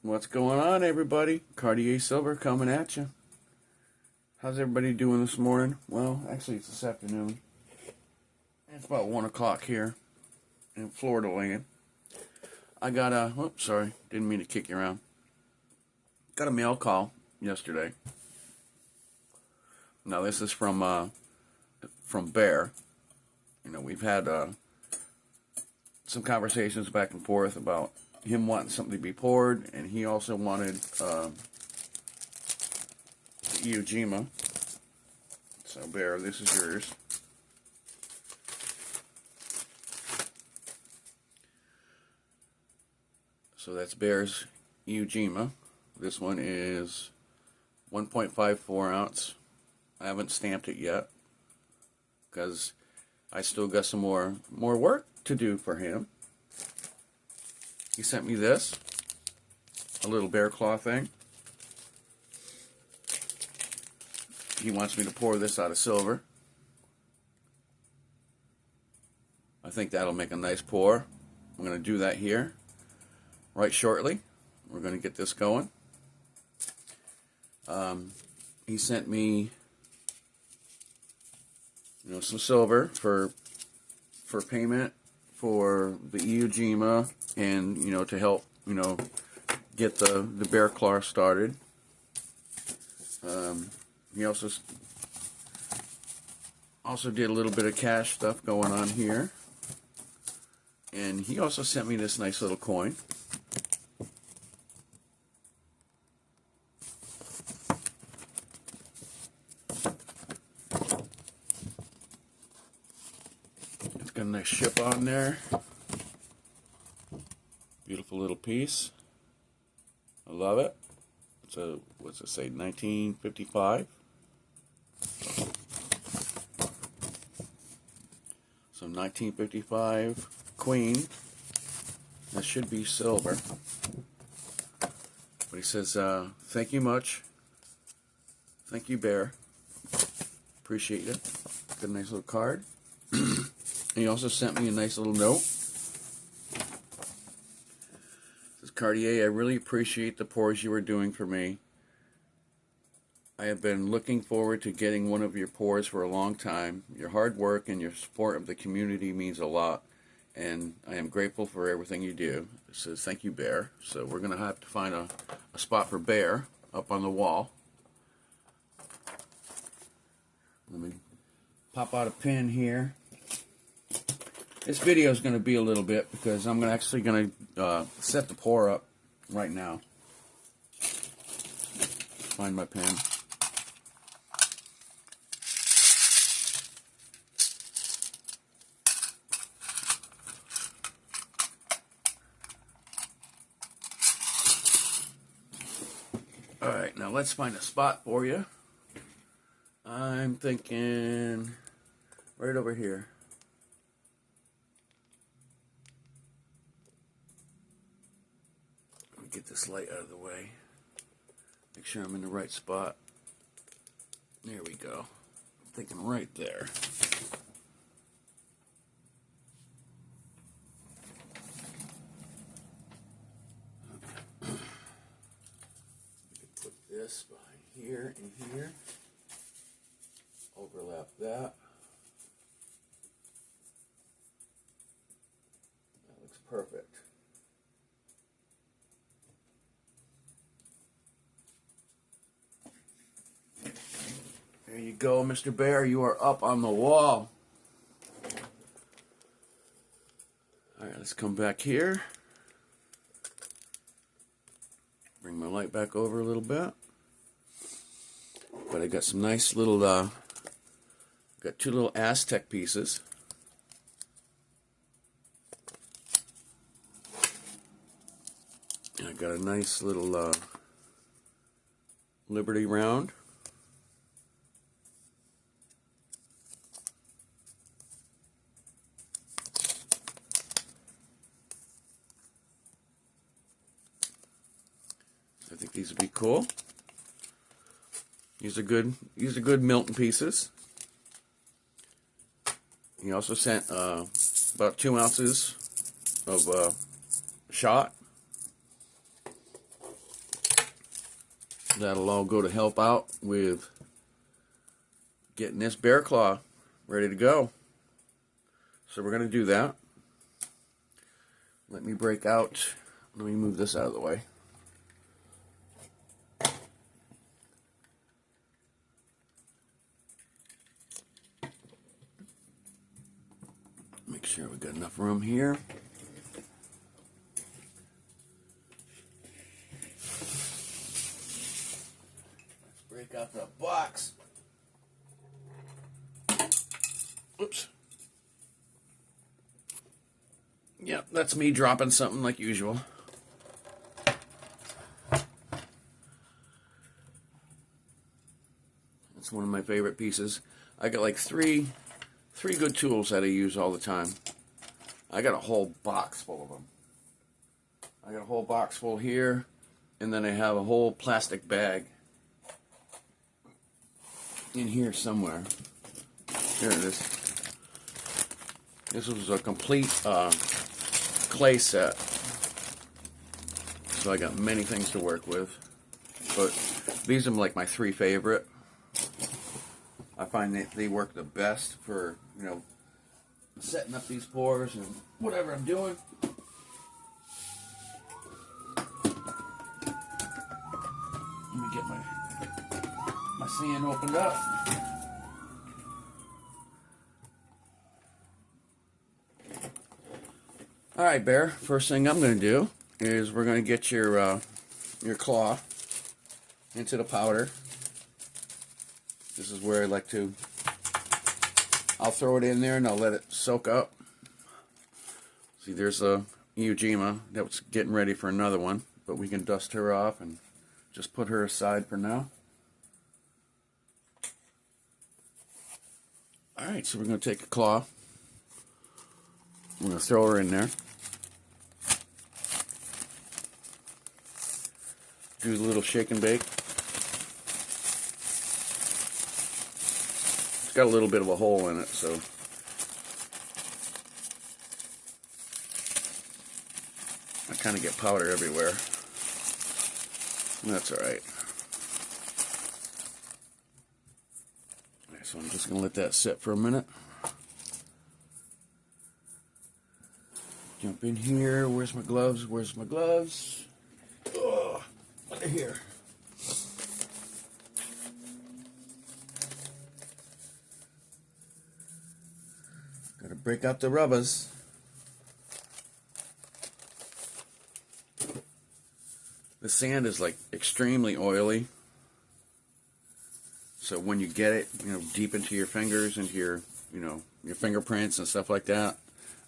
What's going on, everybody? Cartier Silver coming at you. How's everybody doing this morning? Well, actually, it's this afternoon. It's about 1 o'clock here in Florida land. I got a, oops, sorry, didn't mean to kick you around. Got a mail call yesterday. Now, this is from Bear. You know, we've had some conversations back and forth about him wanting something to be poured, and he also wanted the Iwo Jima. So, Bear, this is yours. So that's Bear's Iwo Jima. This one is 1.54 ounce. I haven't stamped it yet because I still got some more work to do for him. He sent me this, a little bear claw thing. He wants me to pour this out of silver. I think that'll make a nice pour. I'm going to do that here right shortly. We're going to get this going. He sent me, some silver for payment for the Iwo Jima, and to help get the bear claw started. He also did a little bit of cash stuff going on here, and he also sent me this nice little coin. It's got a nice ship on there. Beautiful little piece. I love it. It's a, what's it say, 1955? So 1955 Queen. That should be silver. But he says, thank you much. Thank you, Bear. Appreciate it. Got a nice little card. He also sent me a nice little note. Cartier, I really appreciate the pours you are doing for me. I have been looking forward to getting one of your pours for a long time. Your hard work and your support of the community means a lot, and I am grateful for everything you do. It says, thank you, Bear. So we're going to have to find a spot for Bear up on the wall. Let me pop out a pin here. This video is going to be a little bit because I'm actually going to set the pour up right now. Find my pen. Alright, now let's find a spot for you. I'm thinking right over here. Get this light out of the way. Make sure I'm in the right spot. There we go. I'm thinking right there. Put this behind here and here. Overlap that. That looks perfect. There you go, Mr. Bear. You are up on the wall. Alright, let's come back here. Bring my light back over a little bit. But I got some nice little, got two little Aztec pieces. And I got a nice little Liberty round. I think these would be cool. These are good Milton pieces. He also sent about 2 ounces of shot. That'll all go to help out with getting this bear claw ready to go. So we're going to do that. Let me move this out of the way. Make sure we got enough room here. Let's break out the box. Oops. Yep, that's me dropping something like usual. It's one of my favorite pieces. I got like three good tools that I use all the time. I got a whole box full of them. I got a whole box full here, and then I have a whole plastic bag in here somewhere. Here it is. This was a complete clay set, so I got many things to work with, but these are like my three favorite. I find that they work the best for, you know, setting up these pours and whatever I'm doing. Let me get my sand opened up. Alright, Bear, first thing I'm going to do is we're going to get your claw into the powder. This is where I like to, I'll throw it in there and I'll let it soak up. See, there's a Ujima that's getting ready for another one, but we can dust her off and just put her aside for now. Alright, so we're going to take a claw. We're going to throw her in there. Do a little shake and bake. It's got a little bit of a hole in it, so I kind of get powder everywhere. That's alright. So I'm just going to let that sit for a minute. Jump in here. Where's my gloves? Where's my gloves? Oh, they're here. Gotta break out the rubbers. The sand is like extremely oily. So when you get it, you know, deep into your fingers, into your, you know, your fingerprints and stuff like that,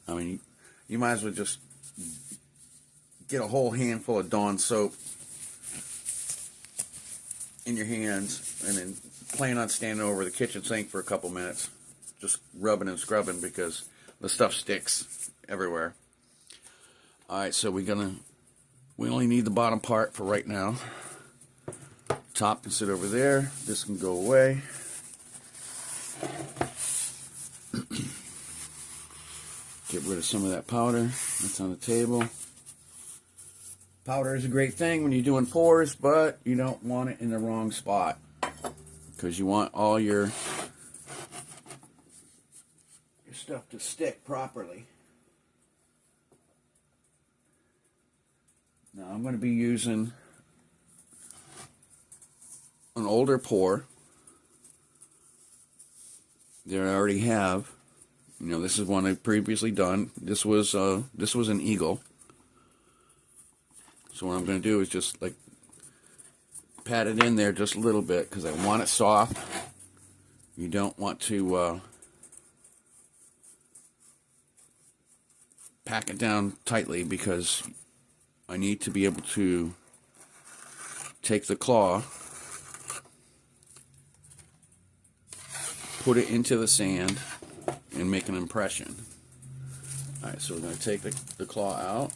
I mean, you might as well just get a whole handful of Dawn soap in your hands and then plan on standing over the kitchen sink for a couple minutes, just rubbing and scrubbing because the stuff sticks everywhere. Alright, so we only need the bottom part for right now. Top can sit over there. This can go away. Get rid of some of that powder that's on the table. Powder is a great thing when you're doing pours, but you don't want it in the wrong spot because you want all your stuff to stick properly. Now I'm going to be using an older pour that I already have. You know, this is one I've previously done. This was an Eagle. So what I'm going to do is just like pat it in there just a little bit because I want it soft. You don't want to pack it down tightly because I need to be able to take the claw, put it into the sand, and make an impression. Alright, so we're going to take the claw out.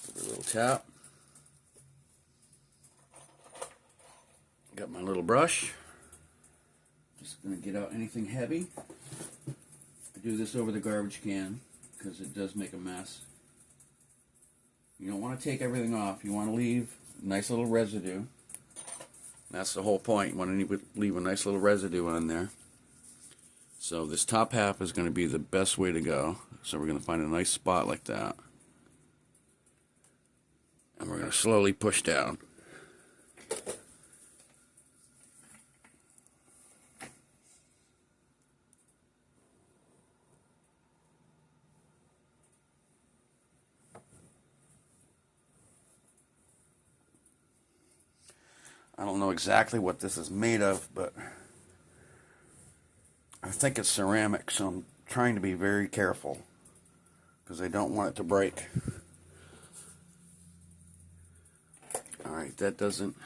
Give it a little tap. Got my little brush. Just going to get out anything heavy. I do this over the garbage can because it does make a mess. You don't want to take everything off. You want to leave a nice little residue. That's the whole point. You want to leave a nice little residue on there. So this top half is going to be the best way to go. So we're going to find a nice spot like that. And we're going to slowly push down. I don't know exactly what this is made of, but I think it's ceramic, so I'm trying to be very careful because I don't want it to break. Alright, that doesn't...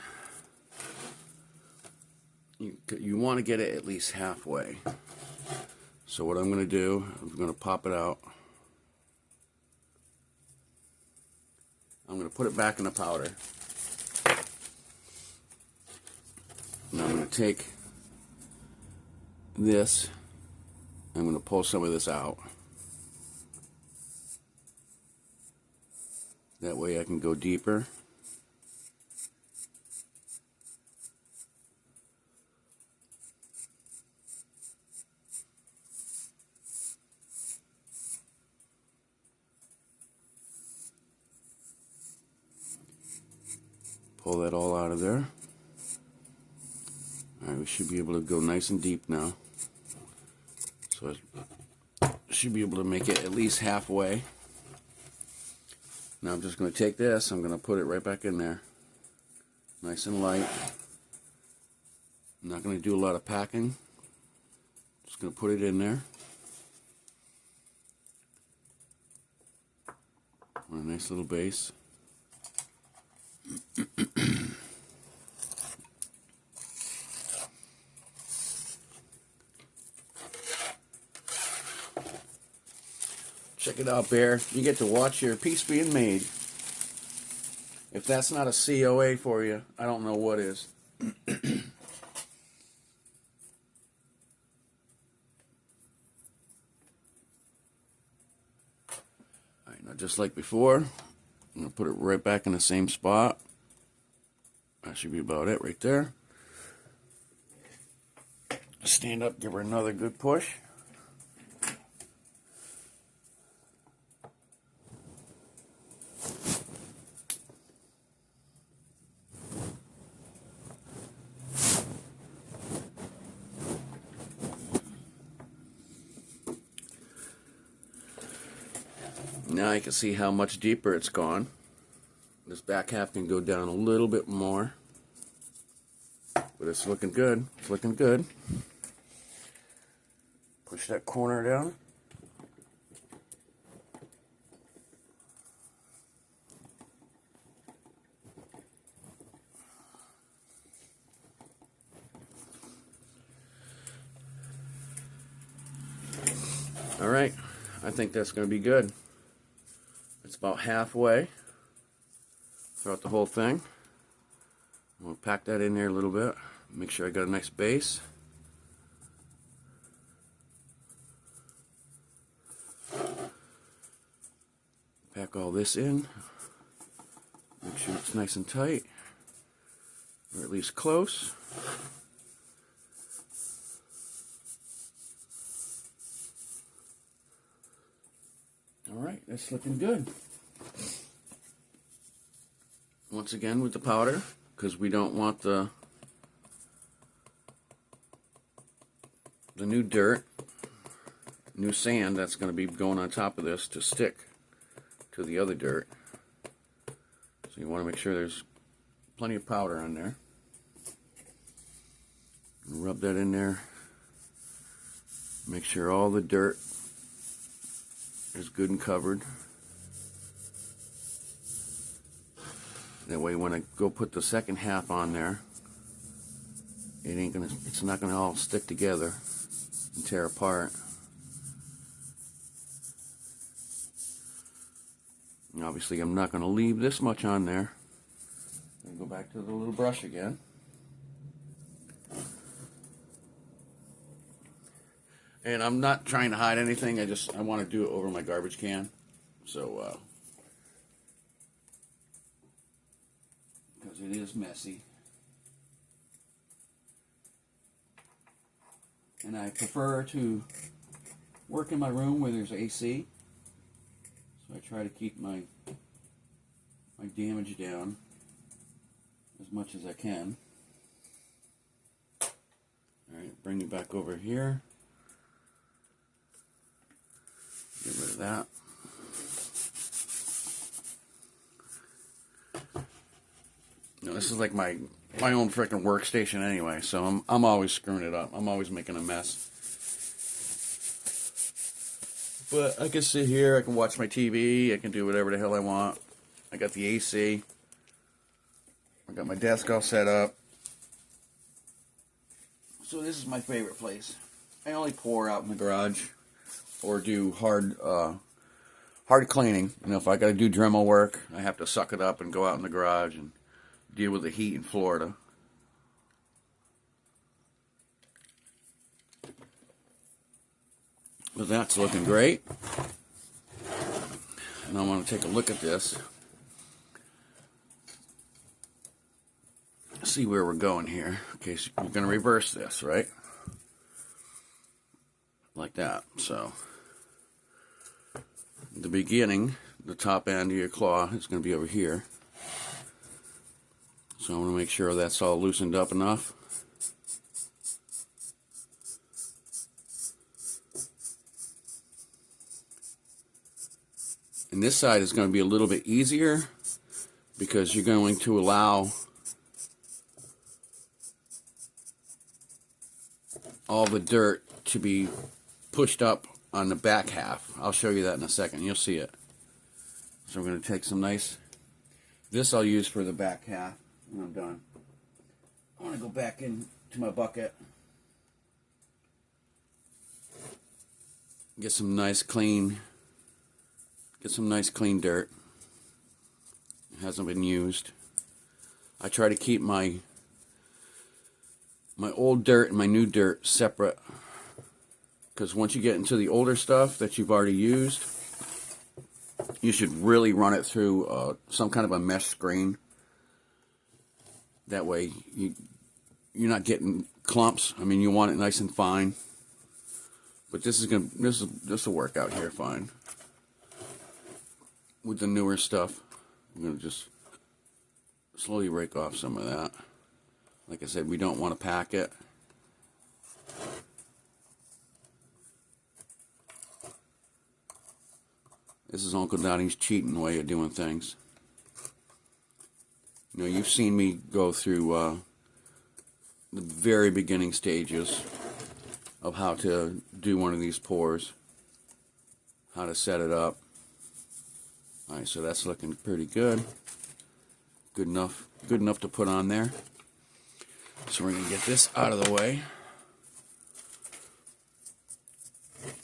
You want to get it at least halfway. So what I'm going to do, I'm going to pop it out. I'm going to put it back in the powder. And I'm going to take this, I'm going to pull some of this out. That way I can go deeper. Pull that all out of there. Alright, we should be able to go nice and deep now. So I should be able to make it at least halfway. Now I'm just going to take this, I'm going to put it right back in there. Nice and light. I'm not going to do a lot of packing. Just going to put it in there. On a nice little base. Check it out, Bear. You get to watch your piece being made. If that's not a COA for you, I don't know what is. Alright, now just like before, I'm going to put it right back in the same spot. That should be about it right there. Stand up, give her another good push. Now you can see how much deeper it's gone. This back half can go down a little bit more. But it's looking good. It's looking good. Push that corner down. Alright, I think that's going to be good. It's about halfway throughout the whole thing. I'm going to pack that in there a little bit. Make sure I got a nice base. Pack all this in. Make sure it's nice and tight, or at least close. Alright, that's looking good. Once again with the powder, because we don't want the new dirt, new sand that's going to be going on top of this to stick to the other dirt. So you want to make sure there's plenty of powder on there. Rub that in there. Make sure all the dirt is good and covered. That way when I go put the second half on there, it's not gonna all stick together and tear apart. And obviously I'm not gonna leave this much on there. I'm gonna go back to the little brush again. And I'm not trying to hide anything. I want to do it over my garbage can. So, because it is messy. And I prefer to work in my room where there's AC. So I try to keep my damage down as much as I can. Alright, bring it back over here. Get rid of that. No, this is like my own freaking workstation anyway, so I'm always screwing it up. I'm always making a mess. But I can sit here, I can watch my TV, I can do whatever the hell I want. I got the AC. I got my desk all set up. So this is my favorite place. I only pour out in the garage or do hard cleaning. You know, if I got to do Dremel work, I have to suck it up and go out in the garage and deal with the heat in Florida. But that's looking great. And I want to take a look at this. See where we're going here. Okay, so you're going to reverse this, right? Like that. So, the beginning, the top end of your claw is going to be over here. So I want to make sure that's all loosened up enough. And this side is going to be a little bit easier because you're going to allow all the dirt to be pushed up on the back half. I'll show you that in a second. You'll see it. So we're going to take some nice... This I'll use for the back half when I'm done. I want to go back into my bucket. Get some nice clean dirt. It hasn't been used. I try to keep my old dirt and my new dirt separate, because once you get into the older stuff that you've already used, you should really run it through some kind of a mesh screen. That way you're not getting clumps. I mean, you want it nice and fine. But this will work out here fine. With the newer stuff, I'm going to just slowly rake off some of that. Like I said, we don't want to pack it. This is Uncle Donnie's cheating way of doing things. You know, you've seen me go through the very beginning stages of how to do one of these pours, how to set it up. Alright, so that's looking pretty good. Good enough to put on there. So we're going to get this out of the way.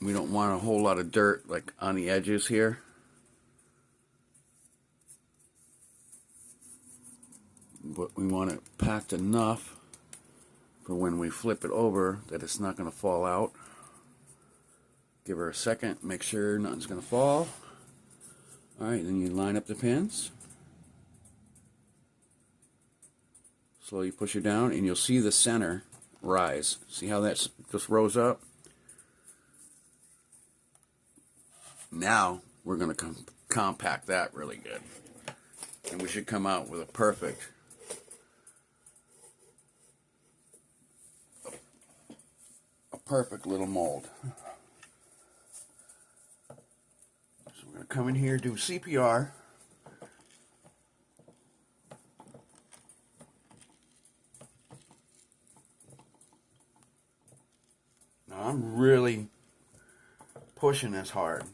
We don't want a whole lot of dirt like on the edges here. But we want it packed enough for when we flip it over that it's not going to fall out. Give her a second, make sure nothing's going to fall. Alright, then you line up the pins. Slowly push it down and you'll see the center rise. See how that just rose up? Now we're going to compact that really good. And we should come out with a perfect little mold. So we're going to come in here, do CPR. Now I'm really pushing this hard.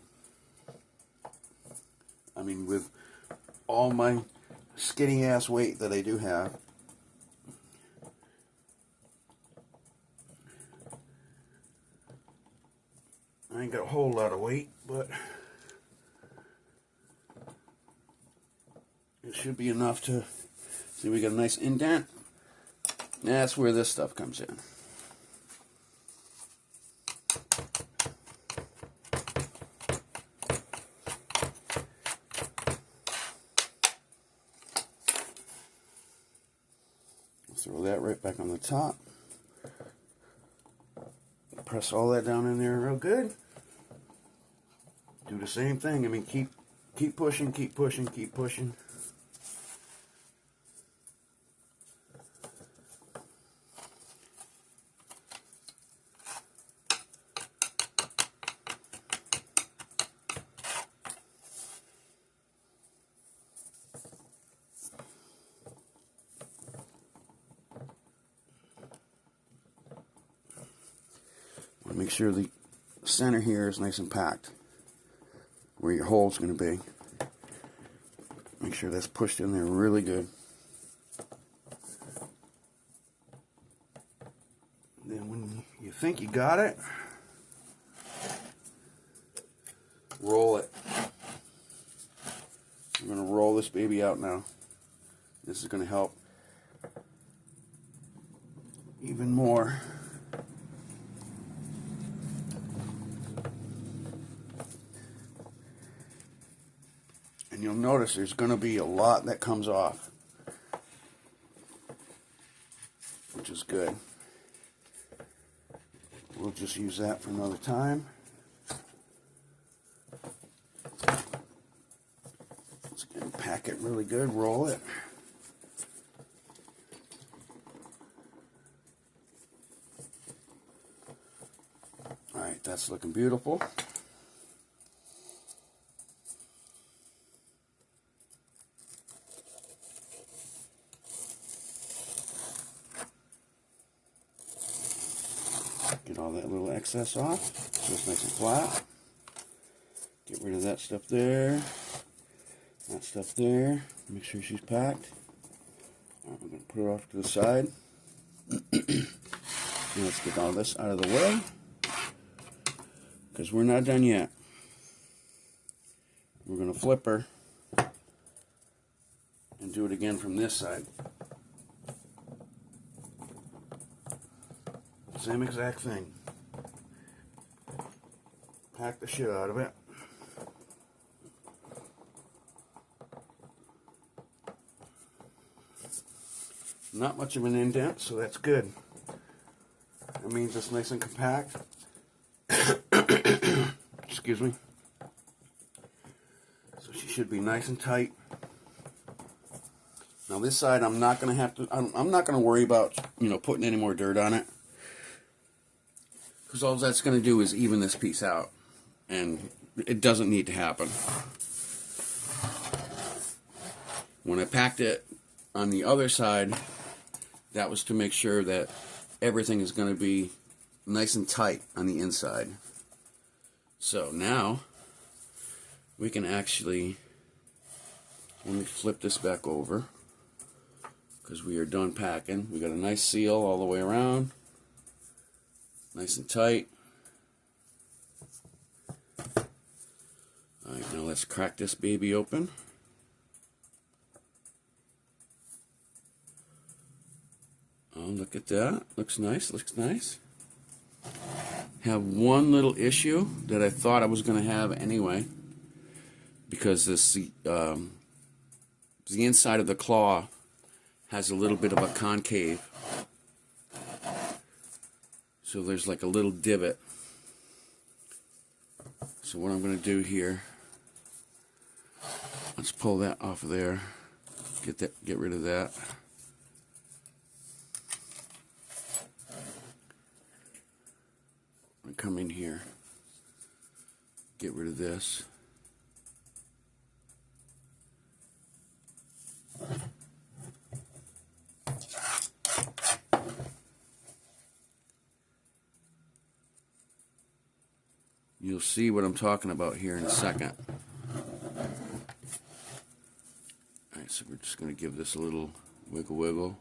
I mean, with all my skinny ass weight that I do have, I ain't got a whole lot of weight, but it should be enough to see. We got a nice indent. That's where this stuff comes in. Throw that right back on the top. Press all that down in there real good. Do the same thing. I mean, keep pushing, keep pushing, keep pushing. Make sure the center here is nice and packed, where your hole's going to be. Make sure that's pushed in there really good. Then when you think you got it, roll it. I'm going to roll this baby out now. This is going to help even more. And you'll notice there's going to be a lot that comes off, which is good. We'll just use that for another time. Let's again pack it really good, roll it. Alright, that's looking beautiful. Get all that little excess off so it's nice and flat. Get rid of that stuff there, that stuff there. Make sure she's packed. Alright, we're going to put her off to the side. Now let's get all this out of the way, because we're not done yet. We're going to flip her and do it again from this side. Same exact thing. Pack the shit out of it. Not much of an indent, so that's good. That means it's nice and compact. Excuse me. So she should be nice and tight. Now this side, I'm not going to have to. I'm not going to worry about, putting any more dirt on it, because all that's going to do is even this piece out, and it doesn't need to happen. When I packed it on the other side, that was to make sure that everything is going to be nice and tight on the inside. So now we can actually, let me flip this back over, because we are done packing. We got a nice seal all the way around. Nice and tight. Alright, now let's crack this baby open. Oh, look at that. Looks nice, looks nice. Have one little issue that I thought I was going to have anyway, because this the inside of the claw has a little bit of a concave. So there's like a little divot. So what I'm going to do here, let's pull that off of there. Get rid of that. I'm going to come in here, get rid of this. You'll see what I'm talking about here in a second. Alright, so we're just going to give this a little wiggle wiggle.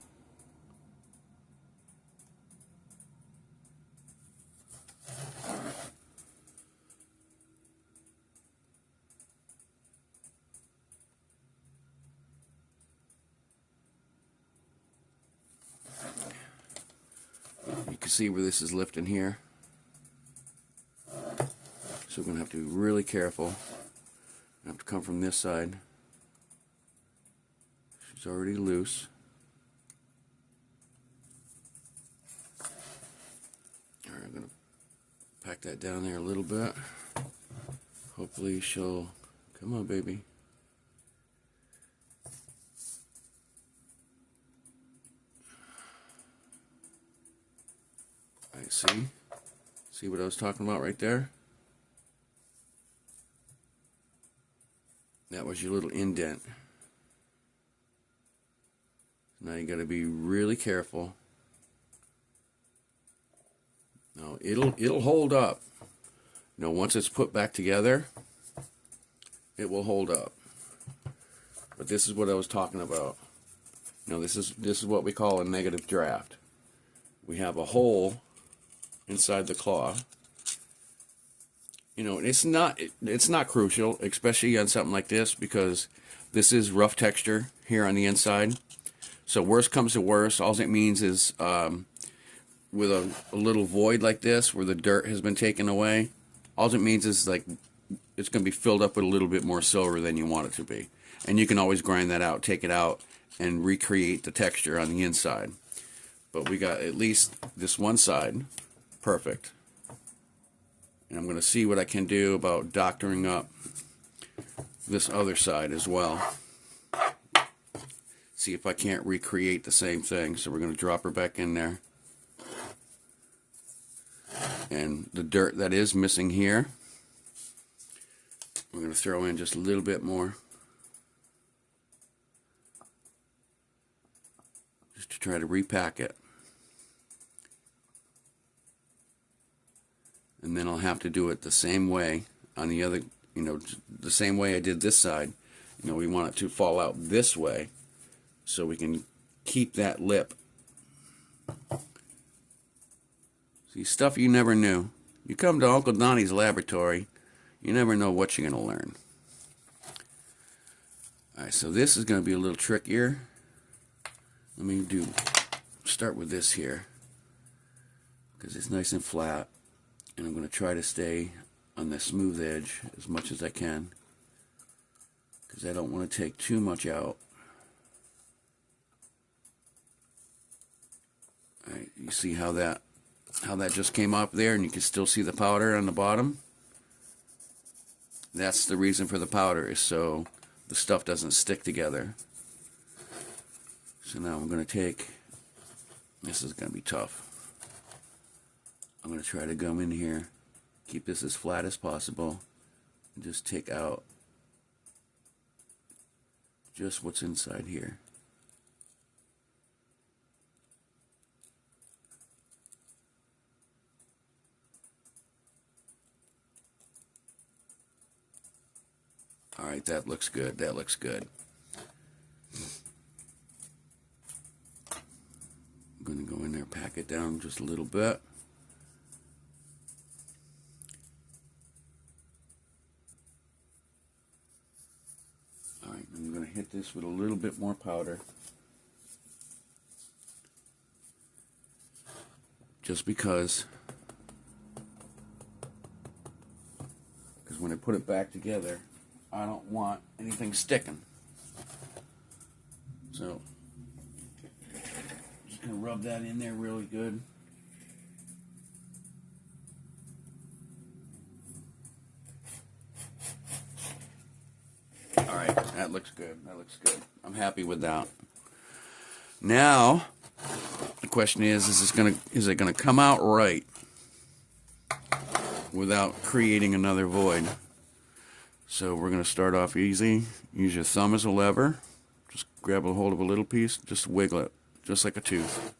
You can see where this is lifting here. So we're going to have to be really careful. I have to come from this side. She's already loose. pack that down there a little bit. Hopefully she'll, come on baby. Alright, see what I was talking about right there? That was your little indent. Now you got to be really careful. No, it'll hold up. You know, once it's put back together, it will hold up. But this is what I was talking about. You know, this is what we call a negative draft. We have a hole inside the claw. You know, it's not crucial, especially on something like this, because this is rough texture here on the inside. So worst comes to worst, all it means is with a little void like this where the dirt has been taken away, all it means is like it's going to be filled up with a little bit more silver than you want it to be. And you can always grind that out, take it out, and recreate the texture on the inside. But we got at least this one side perfect. And I'm going to see what I can do about doctoring up this other side as well. See if I can't recreate the same thing. So we're going to drop her back in there. And the dirt that is missing here, we're going to throw in just a little bit more. Just to try to repack it. And then I'll have to do it the same way on the other, you know, the same way I did this side. You know, we want it to fall out this way so we can keep that lip. See, stuff you never knew. You come to Uncle Donnie's laboratory, you never know what you're going to learn. Alright, so this is going to be a little trickier. Let me start with this here, because it's nice and flat. And I'm going to try to stay on the smooth edge as much as I can, because I don't want to take too much out. Alright, you see how that just came up there, and you can still see the powder on the bottom? That's the reason for the powder, is so the stuff doesn't stick together. So now I'm going to take, this is going to be tough. I'm going to try to come in here, keep this as flat as possible, and just take out just what's inside here. Alright, that looks good, that looks good. I'm going to go in there, pack it down just a little bit. Alright, I'm going to hit this with a little bit more powder. Just because when I put it back together, I don't want anything sticking. So, just going to rub that in there really good. Alright, that looks good. That looks good. I'm happy with that. Now, the question is it gonna come out right without creating another void? So we're gonna start off easy. Use your thumb as a lever. Just grab a hold of a little piece, just wiggle it, just like a tooth.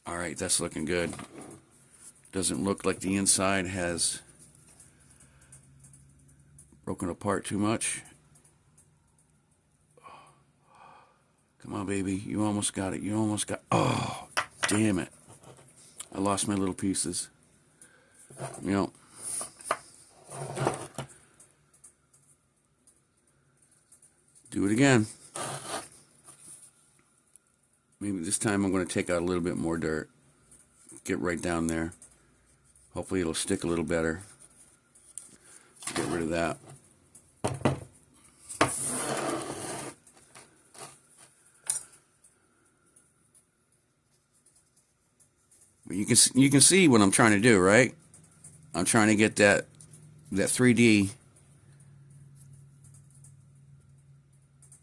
Alright, that's looking good. Doesn't look like the inside has broken apart too much. Come on, baby. You almost got it. You almost got... Oh, damn it. I lost my little pieces. You know. Do it again. Maybe this time I'm going to take out a little bit more dirt. Get right down there. Hopefully it'll stick a little better. Get rid of that. You can see what I'm trying to do, right? I'm trying to get that 3D.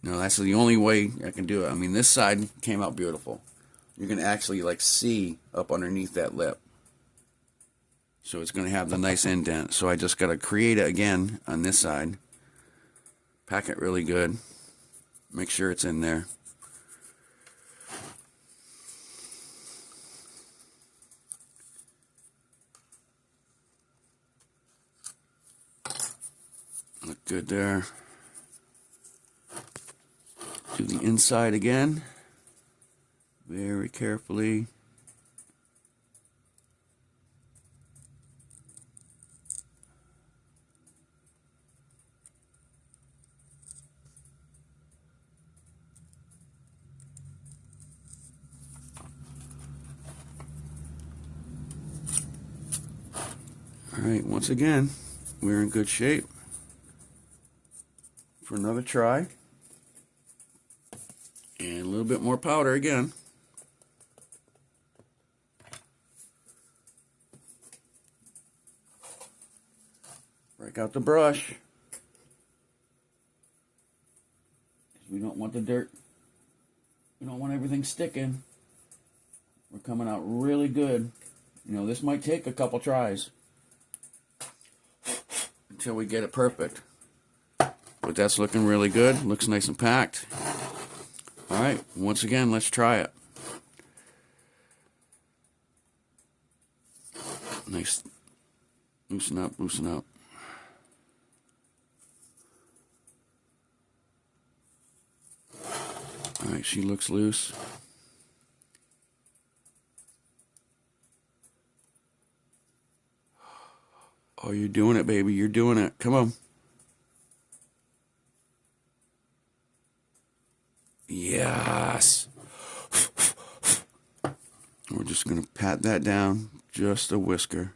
No, that's the only way I can do it. I mean, this side came out beautiful. You can actually like see up underneath that lip. So it's going to have the nice indent. So I just got to create it again on this side. Pack it really good. Make sure it's in there. Look good there. Do the inside again. Very carefully. Alright, once again, we're in good shape for another try. And a little bit more powder again. Break out the brush. We don't want the dirt. We don't want everything sticking. We're coming out really good. You know, this might take a couple tries until we get it perfect. But that's looking really good. Looks nice and packed. Alright, once again, let's try it. Nice. Loosen up, loosen up. Alright, she looks loose. Oh, you're doing it, baby. You're doing it. Come on. Yes. We're just going to pat that down just a whisker.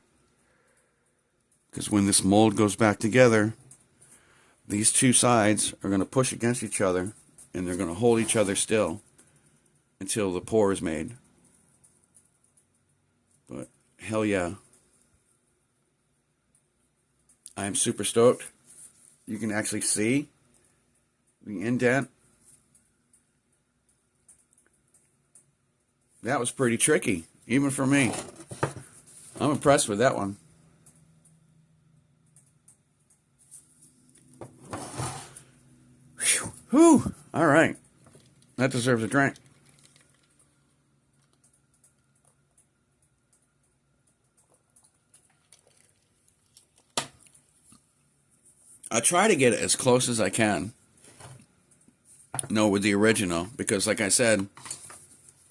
Because when this mold goes back together, these two sides are going to push against each other and they're going to hold each other still until the pour is made. But hell yeah. I am super stoked. You can actually see the indent. That was pretty tricky, even for me. I'm impressed with that one. Whew. All right. That deserves a drink. I try to get it as close as I can. No, with the original, because like I said,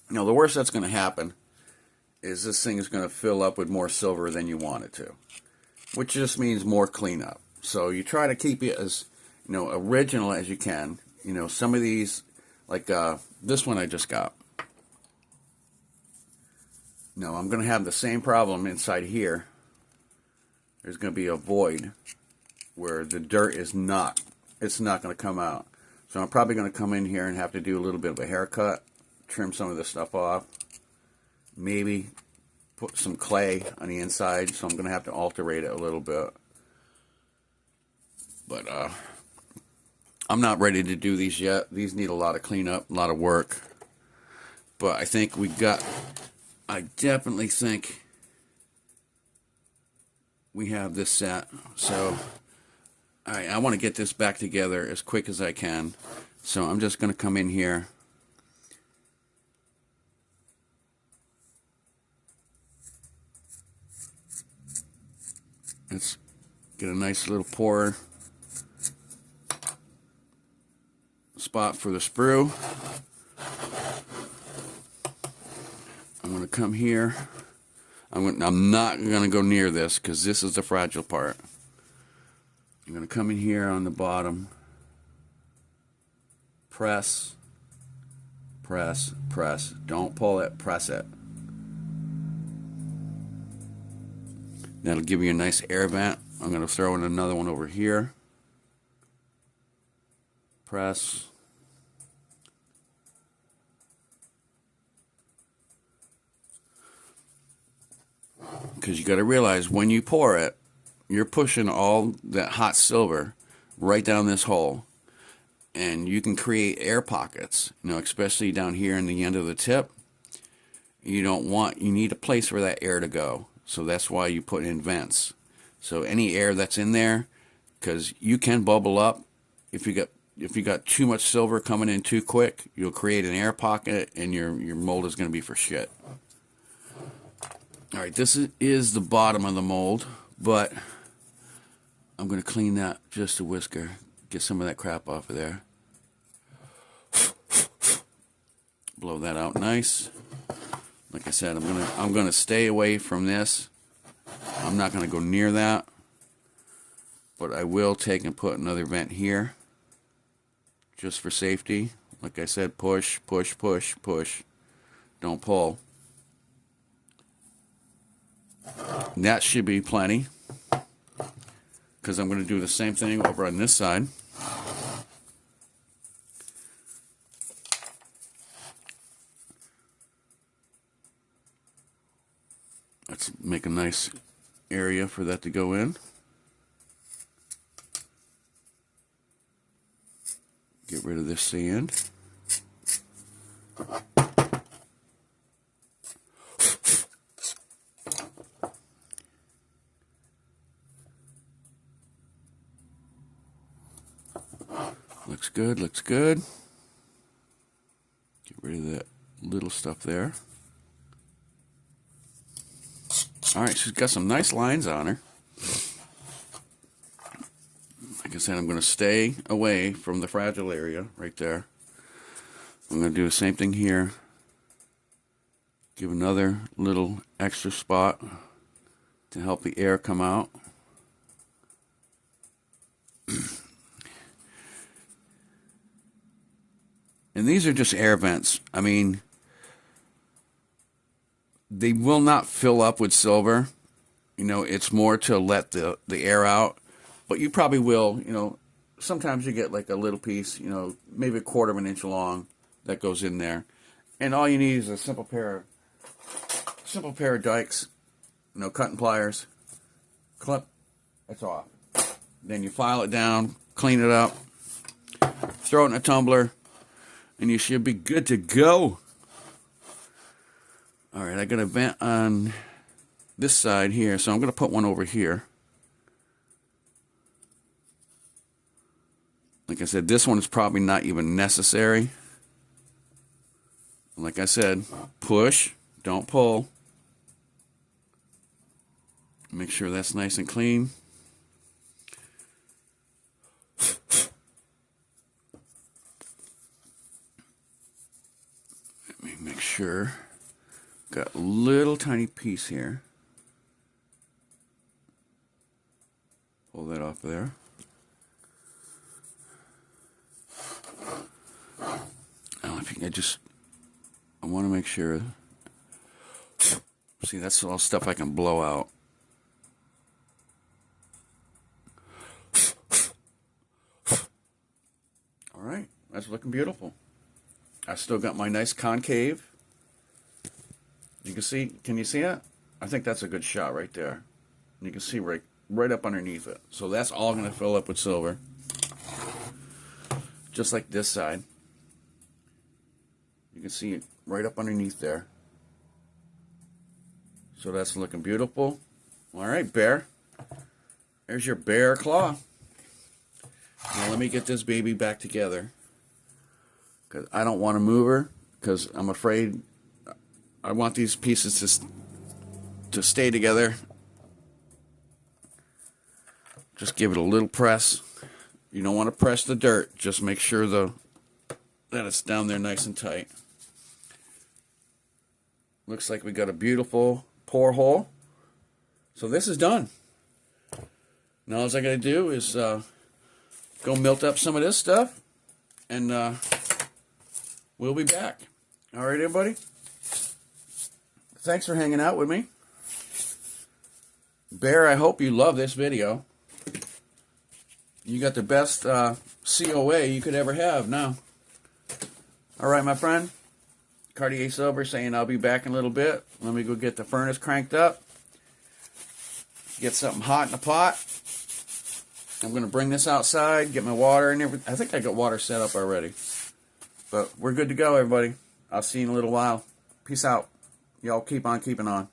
the worst that's going to happen is this thing is going to fill up with more silver than you want it to, which just means more cleanup. So you try to keep it as, original as you can. Some of these, like this one I just got. No, I'm going to have the same problem inside here. There's going to be a void where the dirt is not, it's not going to come out. So I'm probably going to come in here and have to do a little bit of a haircut, trim some of this stuff off, maybe put some clay on the inside, so I'm going to have to alterate it a little bit. But I'm not ready to do these yet. These need a lot of cleanup, a lot of work. But I think I definitely think we have this set. So I want to get this back together as quick as I can. So I'm just going to come in here. Let's get a nice little pour spot for the sprue. I'm going to come here. I'm not going to go near this because this is the fragile part. I'm going to come in here on the bottom. Press, press, press. Don't pull it, press it. That'll give you a nice air vent. I'm going to throw in another one over here. Press. because you got to realize when you pour it, you're pushing all that hot silver right down this hole, and you can create air pockets, especially down here in the end of the tip. You need a place for that air to go, so that's why you put in vents. So any air that's in there, because you can bubble up if you got too much silver coming in too quick, you'll create an air pocket and your mold is going to be for shit. All right, this is the bottom of the mold, but I'm going to clean that just a whisker, get some of that crap off of there. Blow that out nice. Like I said, I'm going to stay away from this. I'm not going to go near that, but I will take and put another vent here just for safety. Like I said, push, push, push, push. Don't pull. That should be plenty, because I'm going to do the same thing over on this side. Let's make a nice area for that to go in. Get rid of this sand. Looks good, looks good. Get rid of that little stuff there. Alright, she's got some nice lines on her. Like I said, I'm going to stay away from the fragile area right there. I'm going to do the same thing here. Give another little extra spot to help the air come out. And these are just air vents. I mean, they will not fill up with silver. It's more to let the air out. But you probably will, sometimes you get like a little piece, maybe a quarter of an inch long that goes in there. And all you need is a simple pair of dikes, cutting pliers, clip, that's off. Then you file it down, clean it up, throw it in a tumbler, and you should be good to go. Alright, I got a vent on this side here, so I'm going to put one over here. Like I said, this one is probably not even necessary. Like I said, push, don't pull. Make sure that's nice and clean. Let me make sure. Got a little tiny piece here. Pull that off there. I want to make sure. See, that's all stuff I can blow out. All right, that's looking beautiful. I still got my nice concave. You can see, can you see it? I think that's a good shot right there. You can see right up underneath it. So that's all going to fill up with silver. Just like this side. You can see it right up underneath there. So that's looking beautiful. All right, bear. There's your bear claw. Now let me get this baby back together, because I don't want to move her, because I'm afraid I want these pieces to stay together. Just give it a little press. You don't want to press the dirt. Just make sure that it's down there nice and tight. Looks like we got a beautiful pour hole. So this is done. Now all I got to do is go melt up some of this stuff, and we'll be back. All right, everybody. Thanks for hanging out with me. Bear, I hope you love this video. You got the best COA you could ever have now. All right, my friend. Cartier Silver saying I'll be back in a little bit. Let me go get the furnace cranked up. get something hot in the pot. I'm going to bring this outside, get my water and everything. I think I got water set up already. But we're good to go, everybody. I'll see you in a little while. Peace out. Y'all keep on keeping on.